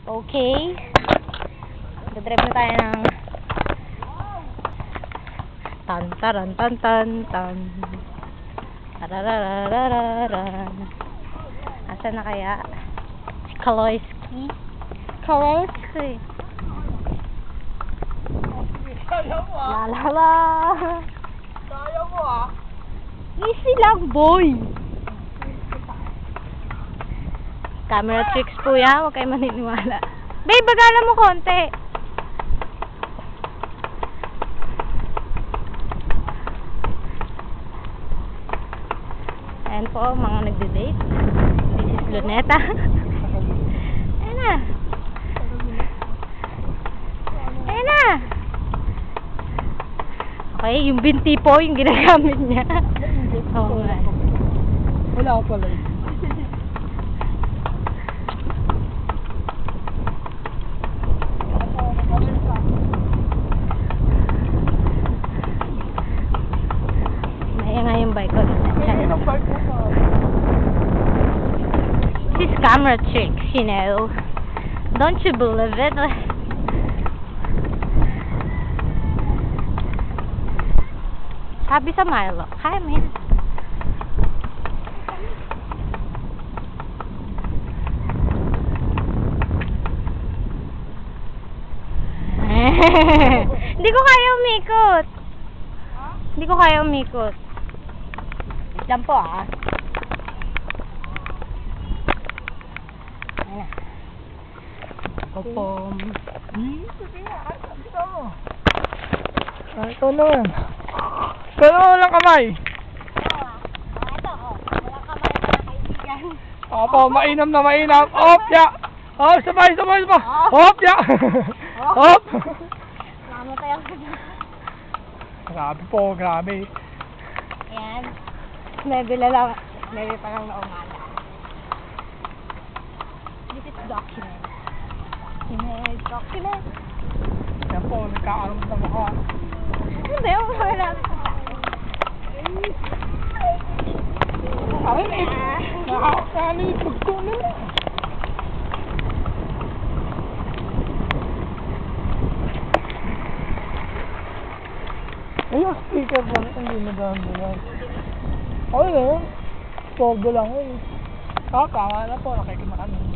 Okay. Dadrive na tayo ng tan taran tan tan tan. Tarararararan. Asa na kaya? Si Kaloyski. Kaloyski. La la la. Kaya mo ah. Easy lang, boy. Camera tricks po yan. Huwag kayo maniniwala. Babe, bagala mo konti. Ayan po, mga nagde-date. This is Luneta. Ayan na. Ayan na. Okay, yung binti po, yung ginagamit niya. Oo nga. Wala ako pala eh. Ayan nga yung bike ko. Ayun ang bike mo pa. This is camera tricks, you know. Don't you believe it? Sabi sa Milo, kaya mo yan. Hindi ko kaya umikot. Hindi ko kaya umikot. Lang po ah. Ayan na. Popom. Sige nga. Ito. Ito naman. Pero walang kamay. Ito oh. Walang kamay na kaibigan. Opo, mainam na mainam. Op, ya. Oh, sabay. Op, ya. Op. Namatay ako dyan. Grabe po, grabe. Ayan. Maybe lang. Maybe pa lang naumala. This is document. Document. Yan po, nagkaaram na ako. Hindi, wala. Ay, nakakakalipag ko na lang. Ay, yung speaker po, hindi nagano lang. Okay na yun. Sordo lang yun. Tama na po, nakikimakan.